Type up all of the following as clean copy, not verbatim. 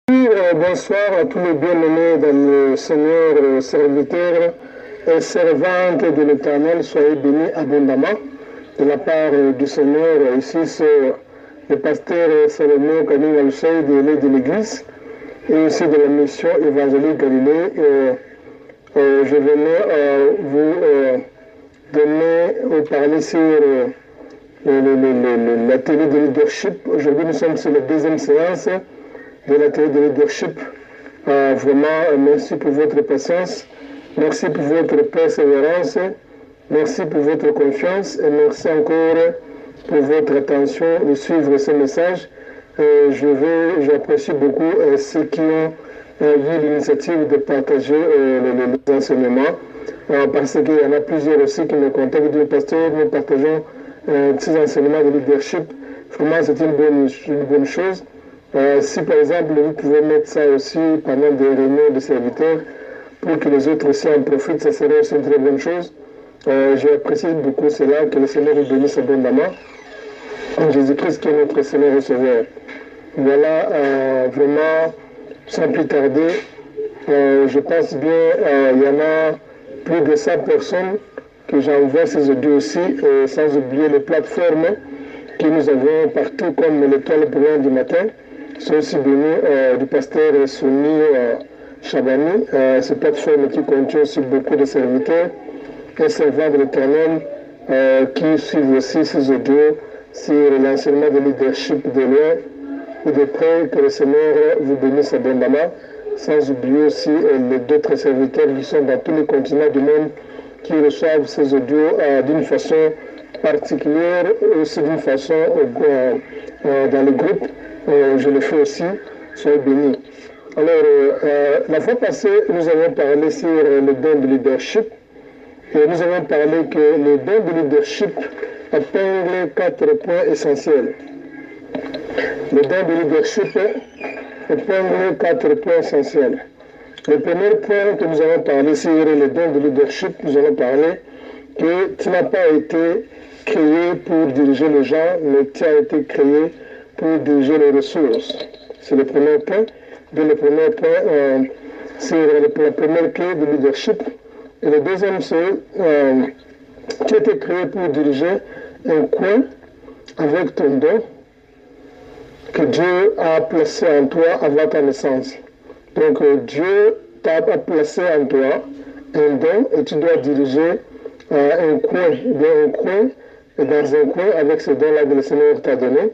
Bonsoir à tous les bien-aimés dans le Seigneur, serviteurs et servantes de l'Éternel. Soyez bénis abondamment de la part du Seigneur. Ici, c'est le pasteur Salomon Kaning Al-Cheikh de l'Église et aussi de la mission évangélique Galilée. Je venais vous donner ou parler sur l'atelier de leadership. Aujourd'hui, nous sommes sur la deuxième séance de l'atelier de leadership. Vraiment, merci pour votre patience, merci pour votre persévérance, merci pour votre confiance et merci encore pour votre attention de suivre ce message. J'apprécie beaucoup ceux qui ont eu l'initiative de partager les enseignements, parce qu'il y en a plusieurs aussi qui me contactent du pasteur. Nous partageons ces enseignements de leadership. Vraiment, c'est une bonne chose. Si par exemple vous pouvez mettre ça aussi pendant des réunions de serviteurs pour que les autres aussi en profitent, ça serait aussi une très bonne chose. J'apprécie beaucoup cela, que le Seigneur vous bénisse abondamment. En Jésus-Christ qui est notre Seigneur et Sauveur. Voilà, vraiment, sans plus tarder, je pense bien, il y en a plus de 100 personnes que j'envoie ces audios aussi, sans oublier les plateformes que nous avons partout, comme l'étoile brillante du matin. C'est aussi béni du pasteur Souni Chabani, cette plateforme qui contient aussi beaucoup de serviteurs et servants de l'Éternel qui suivent aussi ces audios sur l'enseignement de leadership de loin ou de près. Que le Seigneur vous bénisse abondamment, sans oublier aussi les d'autres serviteurs qui sont dans tous les continents du monde qui reçoivent ces audios d'une façon particulière, aussi d'une façon dans le groupe. Je le fais aussi, soyez bénis. Alors, la fois passée, nous avons parlé sur le don de leadership et nous avons parlé que le don de leadership épingle 4 points essentiels. Le don de leadership épingle 4 points essentiels. Le premier point que nous avons parlé sur le don de leadership, nous avons parlé que tu n'as pas été créé pour diriger les gens, mais tu as été créé pour diriger les ressources. C'est le premier point. Le premier point, c'est la première clé de leadership. Et le deuxième, c'est tu as été créé pour diriger un coin avec ton don que Dieu a placé en toi avant ta naissance. Donc Dieu t'a placé en toi un don et tu dois diriger un coin, dans un coin avec ce don-là que le Seigneur t'a donné.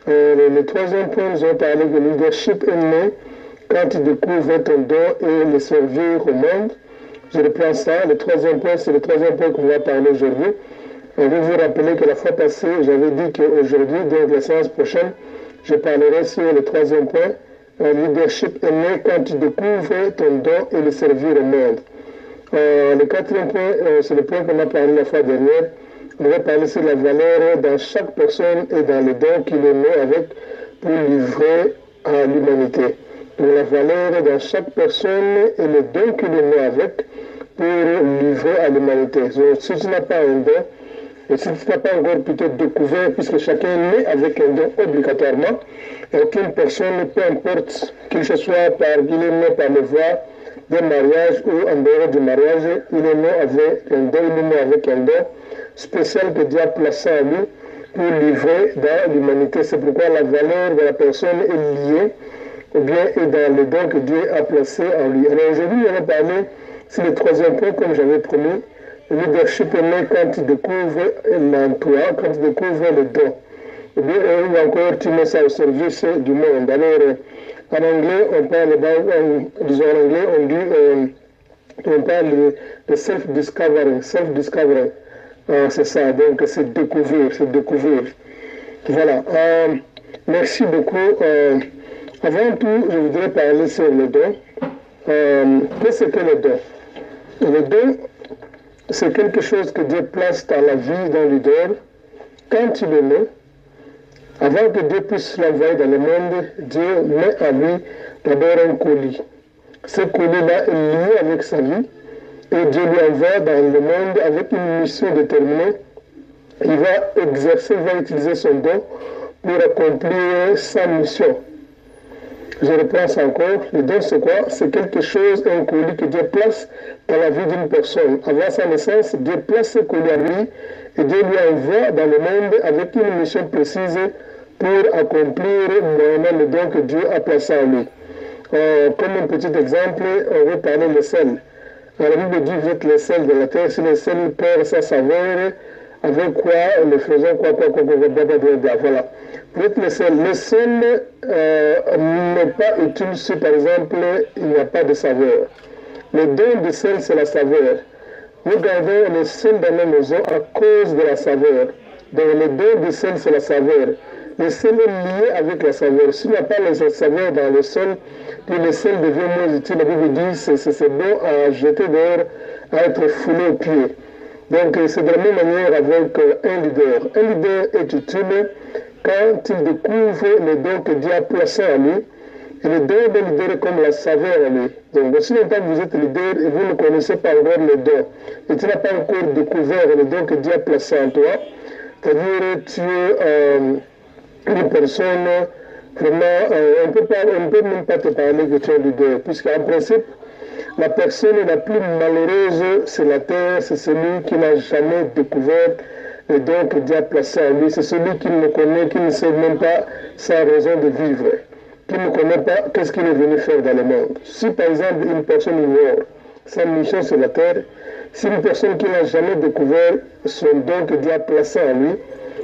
Le troisième point, nous avons parlé que le leadership est né quand tu découvres ton don et le servir au monde. Je reprends ça. Le troisième point, c'est le troisième point qu'on va parler aujourd'hui. Je vais vous rappeler que la fois passée, j'avais dit qu'aujourd'hui, donc la séance prochaine, je parlerai sur le troisième point. Le leadership est né quand tu découvres ton don et le servir au monde. Le quatrième point, c'est le point qu'on a parlé la fois dernière. On va parler sur la valeur dans chaque personne et dans les dons qu'il est né avec pour livrer à l'humanité. Donc la valeur dans chaque personne et les dons qu'il est né avec pour livrer à l'humanité. Donc si tu n'as pas un don, et si tu n'as pas encore plutôt découvert, puisque chacun est né avec un don obligatoirement, aucune personne, peu importe qu'il soit il est né par le voie d'un mariage ou en dehors du mariage, il est né avec un don, il est né avec un don spécial que Dieu a placé à lui pour livrer dans l'humanité. C'est pourquoi la valeur de la personne est liée ou bien est dans le don que Dieu a placé en lui. Alors aujourd'hui, on va parler sur le troisième point, comme j'avais promis. Le leadership est né quand tu découvres l'emploi, quand tu découvres le don. Ou bien encore, tu mets ça au service du monde. Alors, en anglais, on parle, disons en anglais, on parle de self-discovery. Self-discovery. C'est ça, donc c'est découvrir, c'est découvrir. Voilà. Merci beaucoup. Avant tout, je voudrais parler sur le don. Qu'est-ce que le don? Le don, c'est quelque chose que Dieu place dans la vie d'un leader. Quand il est né, avant que Dieu puisse l'envoyer dans le monde, Dieu met à lui d'abord un colis. Ce colis-là est lié avec sa vie. Et Dieu lui envoie dans le monde avec une mission déterminée. Il va utiliser son don pour accomplir sa mission. Je reprends ça encore. Le don, c'est quoi? C'est quelque chose, un colis que Dieu place dans la vie d'une personne. Avant sa naissance, Dieu place ce colis à lui et Dieu lui envoie dans le monde avec une mission précise pour accomplir moyennant le don que Dieu a placé en lui. Comme un petit exemple, on veut parler le sel. La Bible dit, vous êtes le sel de la terre. Si le sel perd sa saveur, avec quoi le faisons quoi, voilà. Vous êtes le sel. Le sel n'est pas utile si, par exemple, il n'y a pas de saveur. Le don du sel, c'est la saveur. Nous gardons le sel dans nos maisons à cause de la saveur. Donc, le don du sel, c'est la saveur. Le sel est lié avec la saveur. S'il n'y a pas la saveur dans le sel, puis le sel devient moins utile. La Bible dit que c'est bon à jeter dehors, à être foulé aux pieds. Donc c'est de la même manière avec un leader. Un leader est utile quand il découvre le don que Dieu a placé en lui. Et le don d'un leader est comme la saveur en lui. Donc aussi longtemps que vous êtes leader et vous ne connaissez pas encore le don, et tu n'as pas encore découvert le don que Dieu a placé en toi, c'est-à-dire tu es une personne vraiment, on ne peut même pas te parler que tu es leader, puisqu'en principe, la personne la plus malheureuse sur la terre, c'est celui qui n'a jamais découvert le don que Dieu a placé en lui. C'est celui qui ne connaît, qui ne sait même pas sa raison de vivre, qui ne connaît pas qu'est-ce qu'il est venu faire dans le monde. Si par exemple une personne ignore sa mission sur la terre, si une personne qui n'a jamais découvert son don que Dieu a placé en lui,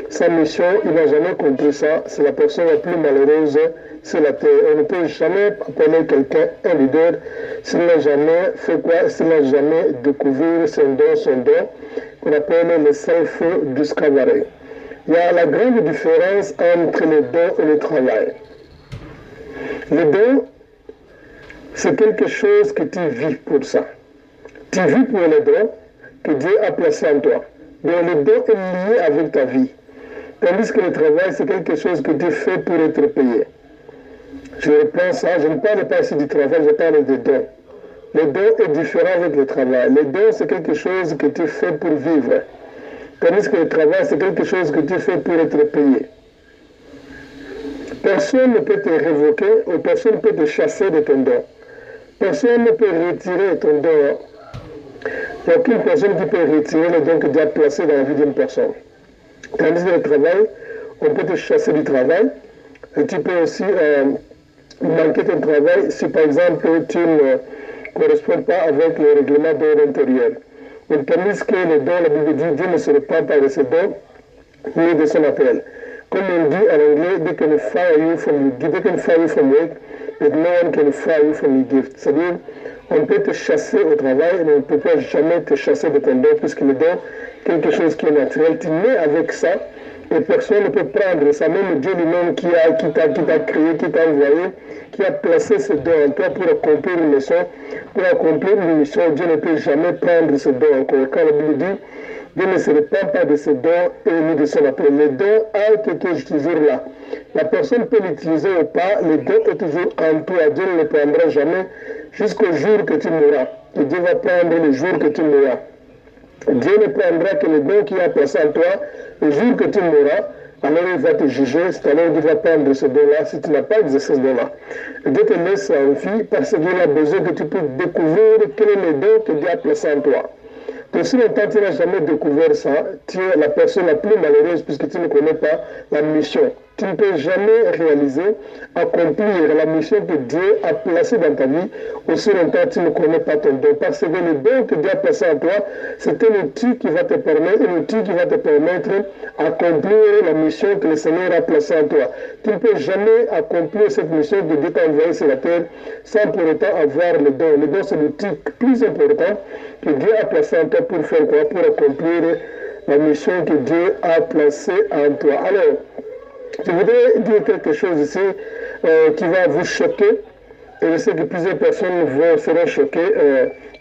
sa mission, il n'a jamais compris ça, c'est la personne la plus malheureuse sur la terre. On ne peut jamais appeler quelqu'un un leader s'il n'a jamais fait quoi, s'il n'a jamais découvert son don, qu'on appelle le self-discovery. Il y a la grande différence entre le don et le travail. Le don, c'est quelque chose que tu vis pour ça. Tu vis pour le don que Dieu a placé en toi. Donc le don est lié avec ta vie. Tandis que le travail, c'est quelque chose que tu fais pour être payé. Je reprends ça, je ne parle pas ici du travail, je parle des dons. Le don est différent avec le travail. Le don, c'est quelque chose que tu fais pour vivre. Tandis que le travail, c'est quelque chose que tu fais pour être payé. Personne ne peut te révoquer ou personne ne peut te chasser de ton don. Personne ne peut retirer ton don. Il n'y a aucune personne qui peut retirer le don que Dieu a placé dans la vie d'une personne. Tandis que le travail, on peut te chasser du travail. Et tu peux aussi manquer ton travail si par exemple tu ne corresponds pas avec le règlement d'ordre intérieur. Mais tandis que le don, la Bible dit, Dieu ne se repent pas de ses dons, ni de son appel. Comme on dit en anglais, they can fire you from work, but no one can fire you from your gift. C'est-à-dire, on peut te chasser au travail, mais on ne peut pas jamais te chasser de ton don, puisque le don, quelque chose qui est naturel, tu nais avec ça, et personne ne peut prendre ça. Même Dieu lui-même qui t'a créé, qui t'a envoyé, qui a placé ce don en toi pour accomplir une mission, Dieu ne peut jamais prendre ce don encore. Quand la Bible dit, Dieu ne se repent pas de ses dons et ni de son appel. Le don a été toujours là. La personne peut l'utiliser ou pas, le don est toujours en toi. Dieu ne le prendra jamais jusqu'au jour que tu mourras. Et Dieu va prendre le jour que tu mourras. Dieu ne prendra que le don qu'il a placé en toi le jour que tu mourras. Alors il va te juger, c'est alors qu'il va prendre ce don-là si tu n'as pas exercé ce don-là. Dieu te laisse en vie parce qu'il a besoin que tu puisses découvrir quel est le don que Dieu a placé en toi. Donc si longtemps tu n'as jamais découvert ça, tu es la personne la plus malheureuse puisque tu ne connais pas la mission. Tu ne peux jamais réaliser, accomplir la mission que Dieu a placée dans ta vie aussi longtemps tu ne connais pas ton don. Parce que le don que Dieu a placé en toi, c'est un outil qui va te permettre, d'accomplir la mission que le Seigneur a placée en toi. Tu ne peux jamais accomplir cette mission que Dieu t'a envoyée sur la terre sans pour autant avoir le don. Le don, c'est l'outil plus important que Dieu a placé en toi pour faire quoi? Pour accomplir la mission que Dieu a placée en toi. Alors, je voudrais dire quelque chose ici qui va vous choquer. Et je sais que plusieurs personnes seront choquées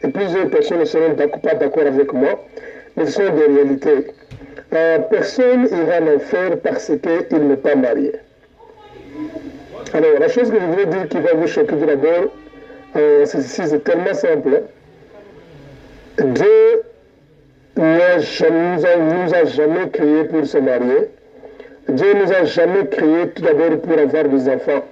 et plusieurs personnes ne seront pas d'accord avec moi. Mais ce sont des réalités. Personne ira en enfer parce qu'il n'est pas marié. Alors, la chose que je voudrais dire qui va vous choquer tout d'abord, c'est tellement simple. Dieu nous a jamais créés pour se marier. Dieu nous a jamais créés tout d'abord pour avoir des enfants.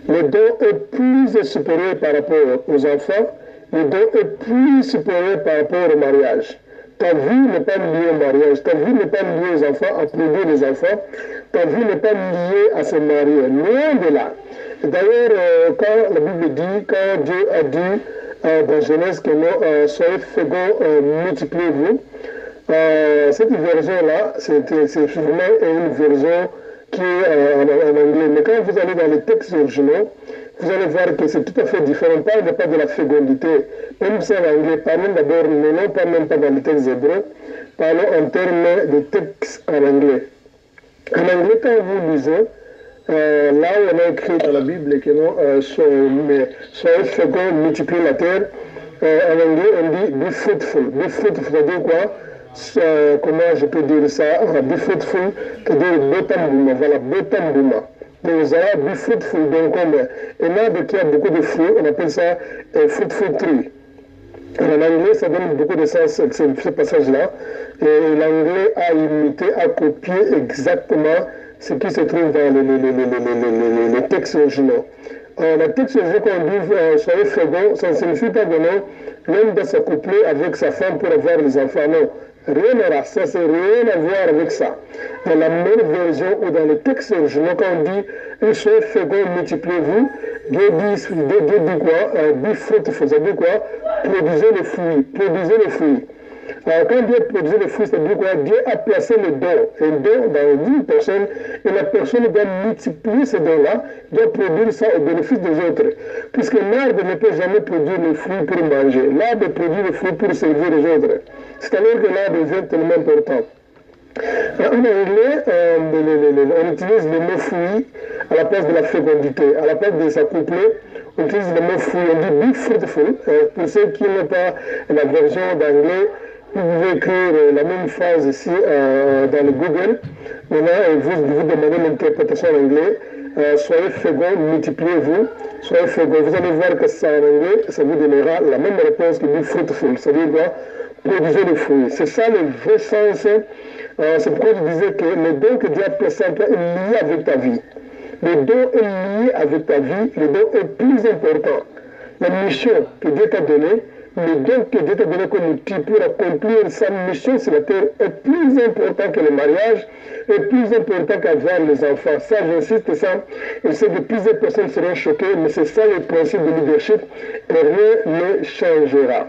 le don est plus supérieur par rapport aux enfants, le don est plus supérieur par rapport au mariage. Ta vie n'est pas liée au mariage, ta vie n'est pas liée aux enfants, à produire des enfants, ta vie n'est pas liée à se marier, loin de là. D'ailleurs, quand la Bible dit, quand Dieu a dit dans Genèse que nous soyez féconds, multipliez-vous, cette version-là, c'est vraiment une version qui est en anglais. Mais quand vous allez dans les textes originaux, vous allez voir que c'est tout à fait différent. On parle pas de la fécondité. Même si en anglais, parlons d'abord, non pas même pas dans les textes hébreux, parlons en termes de textes en anglais. En anglais, quand vous lisez, là où on a écrit dans la Bible que nous soyez féconds, multipliez la terre, en anglais, on dit be fruitful. Be fruitful, c'est-à-dire quoi? Comment je peux dire ça? Be fruitful, c'est-à-dire botambouma. Voilà, botambouma. Donc, vous allez be fruitful. Donc, comme un arbre qui a beaucoup de fruits, on appelle ça fruitful tree. En anglais, ça donne beaucoup de sens, ce passage-là. Et l'anglais a imité, a copié exactement ce qui se trouve dans les textes originaux. Le texte original, quand on dit soyez féconds, ça ne signifie pas que l'homme doit s'accoupler avec sa femme pour avoir des enfants. Non, rien à voir, ça c'est rien à voir avec ça. Dans la même version ou dans le texte original, quand on dit soyez féconds, multipliez-vous, Dieu dit quoi? Be fruitful, ça veut dire quoi? Produisez les fruits, produisez les fruits. Alors, quand Dieu produisait les fruits, c'est-à-dire quoi? Dieu a placé le don. Un don dans une personne, et la personne doit multiplier ce don-là, doit produire ça au bénéfice des autres. Puisque l'arbre ne peut jamais produire les fruits pour manger. L'arbre produit les fruits pour servir les autres. C'est-à-dire que l'arbre devient tellement important. En anglais, on utilise le mot fruit à la place de la fécondité. À la place de s'accoupler, on utilise le mot fruit. On dit be fruitful. Pour ceux qui n'ont pas la version d'anglais, vous pouvez écrire la même phrase ici dans le Google. Maintenant, vous demandez l'interprétation en anglais. Soyez féconds, multipliez-vous. Soyez féconds. Vous allez voir que ça en anglais, ça vous donnera la même réponse que be fruitful. C'est-à-dire quoi? Produisez des fruits. C'est ça le vrai sens. C'est pourquoi je disais que le don que Dieu a placé en toi est lié avec ta vie. Le don est lié avec ta vie. Le don est plus important. La mission que Dieu t'a donnée, le don que Dieu t'a donné comme outil pour accomplir sa mission sur la terre est plus important que le mariage, est plus important qu'avoir les enfants. Ça, j'insiste ça. Je sais que plusieurs personnes seront choquées, mais c'est ça le principe de leadership et rien ne changera.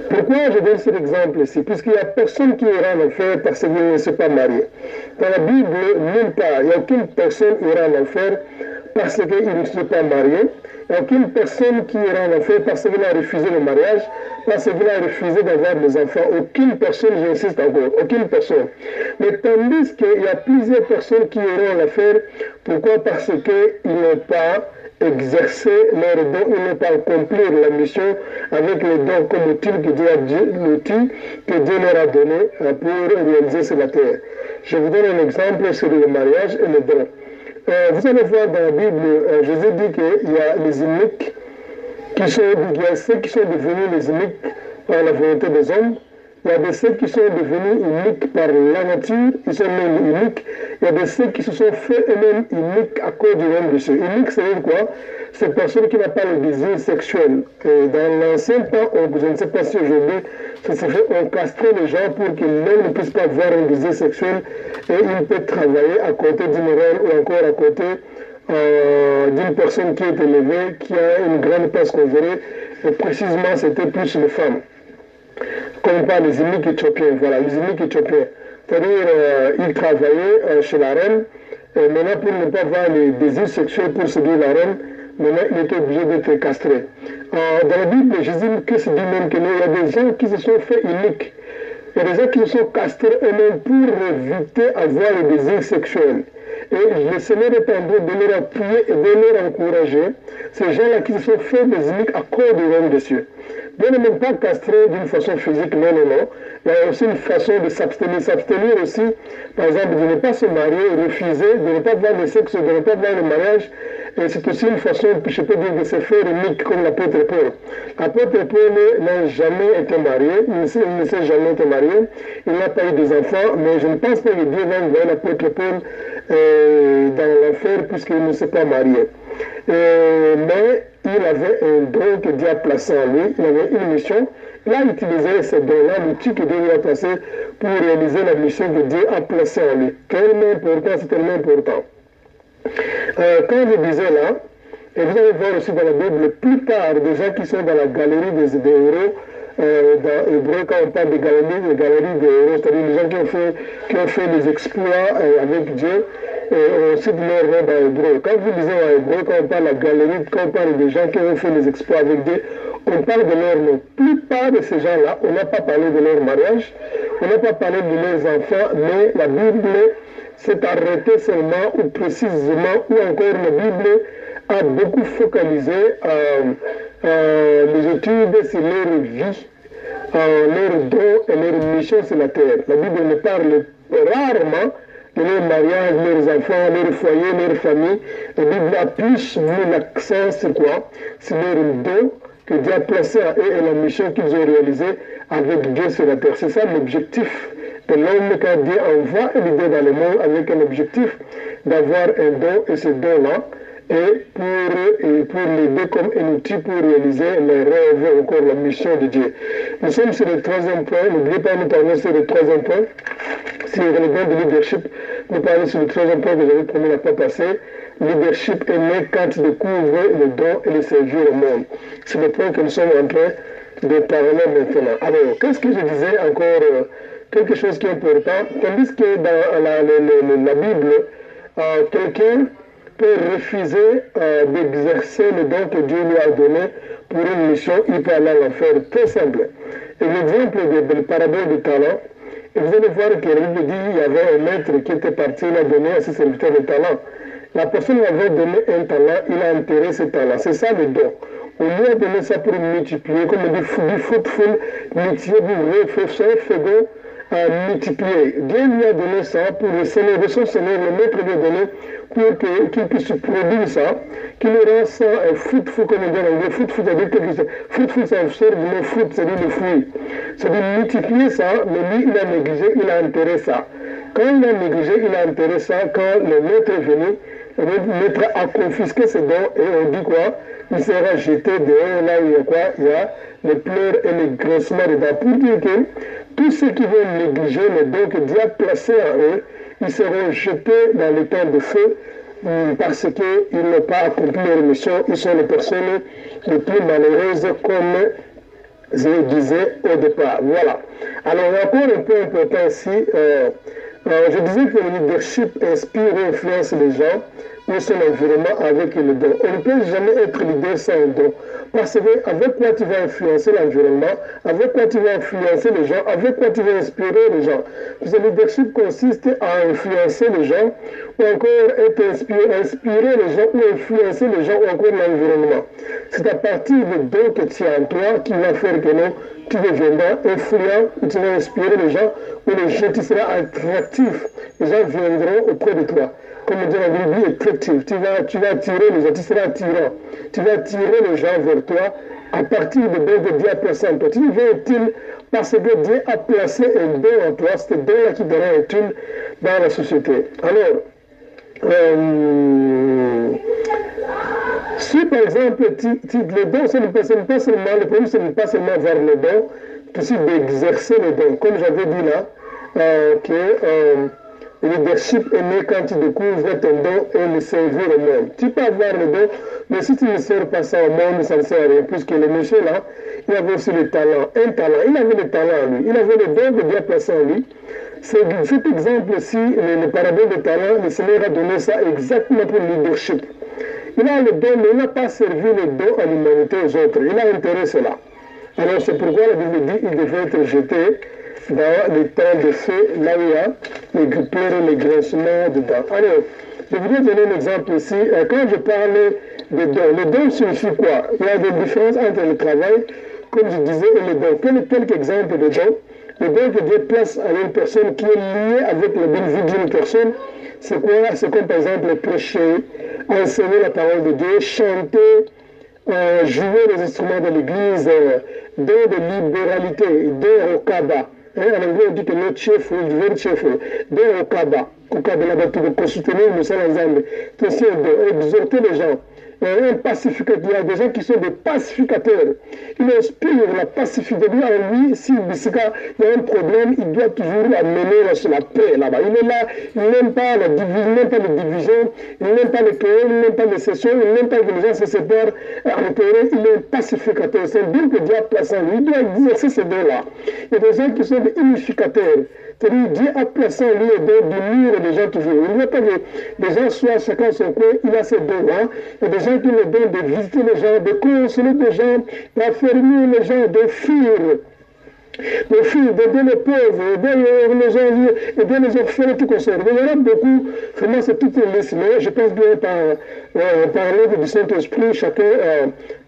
Pourquoi je donne cet exemple ici? Puisqu'il n'y a personne qui ira en enfer parce qu'il ne s'est pas marié. Dans la Bible, nulle part, il n'y a aucune personne qui ira en enfer parce qu'il ne s'est pas marié. Il n'y a aucune personne qui ira en enfer parce qu'il a refusé le mariage, parce qu'il a refusé d'avoir des enfants. Aucune personne, j'insiste encore, aucune personne. Mais tandis qu'il y a plusieurs personnes qui iront en enfer. Pourquoi? Parce qu'ils n'ont pas exercer leur don, ils n'ont pas accompli la mission avec les dons comme outil que Dieu leur a donné pour réaliser sur la terre. Je vous donne un exemple sur le mariage et le don. Vous allez voir dans la Bible, Jésus dit qu'il y a les iniques, il y a ceux qui sont devenus les iniques par la volonté des hommes. Il y a de ceux qui sont devenus uniques par la nature, ils sont même uniques. Il y a de ceux qui se sont fait eux-mêmes uniques à cause du nom de Dieu. Unique, c'est quoi? C'est personne qui n'a pas le désir sexuel. Et dans l'ancien temps, je ne sais pas si aujourd'hui, on castrait les gens pour que l'homme ne puisse pas avoir un désir sexuel et il peut travailler à côté d'une reine ou encore à côté d'une personne qui est élevée, qui a une grande place qu'on verrait. Et précisément, c'était plus les femmes. Comme on parle des iniques éthiopiens, voilà, les iniques éthiopiens. C'est-à-dire, ils travaillaient chez la reine, et maintenant, pour ne pas avoir les désirs sexuels pour séduire la reine, maintenant, il était obligé d'être castré. Dans la Bible, Jésus dit même qu'il y a des gens qui se sont fait uniques. Il y a des gens qui se sont castrés eux-mêmes pour éviter d'avoir le désir sexuel. Et le Seigneur est en train de leur appuyer et de leur encourager ces gens-là qui se sont fait des uniques à cause du royaume des cieux. Bien ne même pas castrer d'une façon physique, non, non, non. Il y a aussi une façon de s'abstenir. S'abstenir aussi, par exemple, de ne pas se marier, refuser, de ne pas voir le sexe, de ne pas voir le mariage. Et c'est aussi une façon, je peux dire, de se faire unique comme l'apôtre Paul. L'apôtre Paul n'a jamais été marié, il ne s'est jamais été marié, il n'a pas eu des enfants, mais je ne pense pas que Dieu va envoyer l'apôtre Paul dans l'enfer puisqu'il ne s'est pas marié. Mais il avait un don que Dieu a placé en lui, il avait une mission. Il a utilisé ce don-là, l'outil que Dieu lui a placé pour réaliser la mission que Dieu a placée en lui. Tellement important, c'est tellement important. Quand je disais là, et vous allez voir aussi dans la Bible, la plupart des gens qui sont dans la galerie des héros, dans Hébreu, quand on parle de galerie des héros, c'est-à-dire les gens qui ont fait des exploits avec Dieu, on cite leur nom dans Hébreu. Quand vous lisez en Hébreu, quand on parle de la galerie, quand on parle des gens qui ont fait des exploits avec Dieu, on parle de leur nom. La plupart de ces gens-là, on n'a pas parlé de leur mariage, on n'a pas parlé de leurs enfants, mais la Bible s'est arrêtée seulement ou précisément, ou encore la Bible a beaucoup focalisé les études sur leur vie, leurs dons et leurs missions sur la terre. La Bible ne parle rarement de leur mariage, leurs enfants, leur foyer, leur famille. La Bible a plus mis l'accent sur quoi? Sur leurs dons que Dieu a placés à eux et la mission qu'ils ont réalisée avec Dieu sur la terre. C'est ça l'objectif de l'homme quand Dieu envoie l'idée dans le monde avec un objectif d'avoir un don et ce don-là et pour l'aider comme un outil pour réaliser les rêves ou encore la mission de Dieu. Nous sommes sur le troisième point, n'oubliez pas de nous parler sur le troisième point, c'est le don de leadership. Nous parlons sur le troisième point que j'avais promis la fois passée. Leadership est né quand tu découvres le don et le servir au monde. C'est le point que nous sommes en train de parler maintenant. Alors, qu'est-ce que je disais encore? Quelque chose qui est important, tandis que dans la Bible, quelqu'un peut refuser d'exercer le don que Dieu lui a donné pour une mission, il peut aller à l'enfer. Très simple. Et l'exemple de la parabole du talent, et vous allez voir que la Bible dit qu'il y avait un maître qui était parti, il a donné à ses serviteurs le talent. La personne avait donné un talent, il a enterré ce talent. C'est ça le don. On lui a donné ça pour multiplier, comme on dit, du fruitful, multiplier, à multiplier. Dieu lui a donné ça pour le Seigneur, de son Seigneur, le maître lui a donné pour qu'il puisse produire ça, qu'il rend ça fruitful, comme on dit en anglais. Fruitful, c'est-à-dire quelque chose. Fruitful, ça sort du mot fruit, c'est-à-dire le fruit. C'est-à-dire multiplier ça, mais lui, il a négligé, il a enterré ça. Quand il a négligé, il a enterré ça, quand le maître est venu, le maître a confisqué ses dons et on dit quoi? Il sera jeté dehors, là où il y a quoi? Il y a les pleurs et les grincements dedans. Pour dire que tous ceux qui vont négliger les dons que Dieu a placés en eux, ils seront jetés dans le temps de feu parce qu'ils n'ont pas accompli leur mission. Ils sont les personnes les plus malheureuses, comme je le disais au départ. Voilà. Alors, il y a encore un point important ici. Je disais que le leadership inspire et influence les gens ou son environnement avec le don. On ne peut jamais être leader sans un don. Parce que avec quoi tu vas influencer l'environnement, avec quoi tu vas influencer les gens, avec quoi tu vas inspirer les gens. Parce que le leadership consiste à influencer les gens, ou encore être inspirer les gens, ou influencer les gens, ou encore l'environnement. C'est à partir du don que tu as en toi qui va faire que non, tu deviendras influent, ou tu vas inspirer les gens, ou les gens, tu seras attractif. Les gens viendront auprès de toi. Comme on dit la Bible, attractive. Tu vas attirer les gens, tu seras attirant. Tu vas attirer les gens vers toi à partir de don que Dieu a placé en toi. Tu deviens utile parce que Dieu a placé un don en toi. C'est ce don-là qui devra être utile dans la société. Alors, si par exemple, le don, ce n'est pas seulement, le problème, ce n'est pas seulement avoir le don, c'est aussi d'exercer le don. Comme j'avais dit là, le leadership est né quand tu découvres ton don et le servir au monde. Tu peux avoir le don, mais si tu ne sers pas ça au monde, ça ne sert à rien. Puisque le monsieur là, il avait aussi le talent, un talent. Il avait le talent en lui. Il avait le don que Dieu a placé en lui. Cet exemple-ci, le parabole de talent, le Seigneur a donné ça exactement pour le leadership. Il a le don, mais il n'a pas servi le don à l'humanité aux autres. Il a intérêt cela. Alors c'est pourquoi la Bible dit qu'il devait être jeté dans les temps de feu, là où il y a les pleurs et les grincements dedans. Alors, je voudrais donner un exemple ici. Quand je parle de don, le don signifie quoi? Il y a des différences entre le travail, comme je disais, et le don. Quelques exemples de don. Le don que Dieu place à une personne qui est liée avec la bonne vie d'une personne, c'est quoi? C'est comme par exemple prêcher, enseigner la parole de Dieu, chanter, jouer les instruments de l'église, don de libéralité, don au kaba. En anglais, on dit que notre chef, very cheerful, don au kaba. Au kaba, là-bas, tu veux soutenir le seul ensemble. Question de exhorter les gens. un pacificateur. Il y a des gens qui sont des pacificateurs. Il inspire la pacificité. En lui, si il y a un problème, il doit toujours amener la paix là-bas. Il est là, il n'aime pas la division, il n'aime pas les divisions, il n'aime pas les querelles, il n'aime pas les sessions, il n'aime pas que les gens se séparent en querelle. Il est un pacificateur. C'est Dieu que Dieu a placé en lui. Il doit exercer ces dons-là. Il y a des gens qui sont des unificateurs. C'est-à-dire Dieu a placé en lui les dons d'unir les gens toujours. Il n'y a pas que les gens soient chacun son coin, il a ses dons-là. Il y a des gens qui ont le don de visiter les gens, de consoler les gens, d'affermir les gens, de fuir. D'aider les pauvres, aider les gens, aider les orphelins, tout comme ça. Il y en a beaucoup, vraiment c'est toute une liste, mais je pense bien par l'œuvre du Saint-Esprit, chacun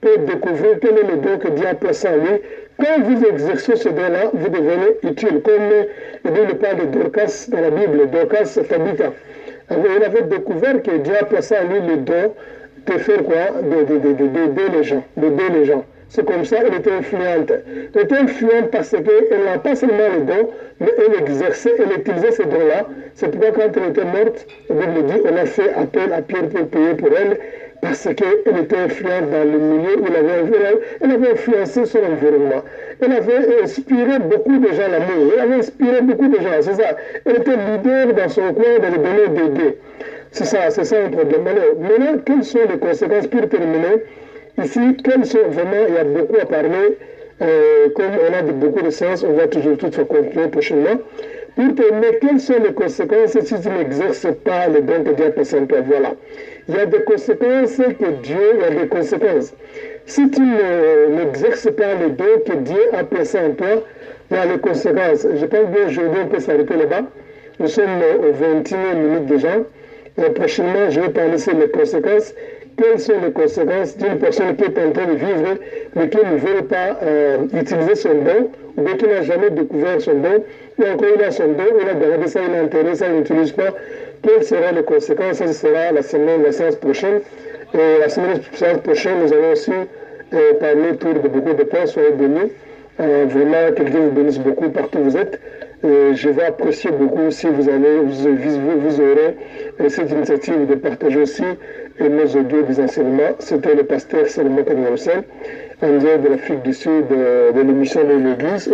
peut découvrir quel est le don que Dieu a placé en lui. Quand vous exercez ce don-là, vous devenez utile. Comme la Bible parle de Dorcas dans la Bible, Dorcas Tabitha. Il avait découvert que Dieu a placé en lui le don de faire quoi? D'aider les gens. C'est comme ça qu'elle était influente. Elle était influente parce qu'elle n'a pas seulement le don, mais elle exerçait, elle utilisait ces dons-là. C'est pourquoi quand elle était morte, la Bible dit, on a fait appel à Pierre pour payer pour elle, parce qu'elle était influente dans le milieu où elle avait influencé son environnement. Elle avait inspiré beaucoup de gens l'amour. Elle avait inspiré beaucoup de gens, c'est ça. Elle était leader dans son coin dans le domaine d'aider. C'est ça un problème. Alors, maintenant, quelles sont les conséquences pour terminer? Ici, quelles sont vraiment, il y a beaucoup à parler, comme on a beaucoup de séances, on va toujours tout faire continuer prochainement. Pour terminer, quelles sont les conséquences si tu n'exerces pas le don que Dieu a placé en toi? Voilà. Il y a des conséquences que Dieu, il y a des conséquences. Si tu n'exerces pas le don que Dieu a placé en toi, il y a les conséquences. Je pense bien aujourd'hui on peut s'arrêter là-bas. Nous sommes aux 21 minutes déjà. Prochainement, je vais parler sur les conséquences. Quelles sont les conséquences d'une personne qui est en train de vivre, mais qui ne veut pas utiliser son don, ou bien qui n'a jamais découvert son don, ou encore il a son don, il a gardé ça, il a enterré ça, il n'utilise pas. Quelles seront les conséquences? Ça sera la séance prochaine. Et la séance prochaine, nous allons aussi parler autour de beaucoup de points. Soyez bénis. Vraiment, que Dieu vous bénisse beaucoup partout où vous êtes. Je vais apprécier beaucoup si vous aurez cette initiative de partager aussi nos audios des enseignements. C'était le pasteur Salomon Kanyamsen, en dehors de l'Afrique du Sud, de l'émission de l'Église.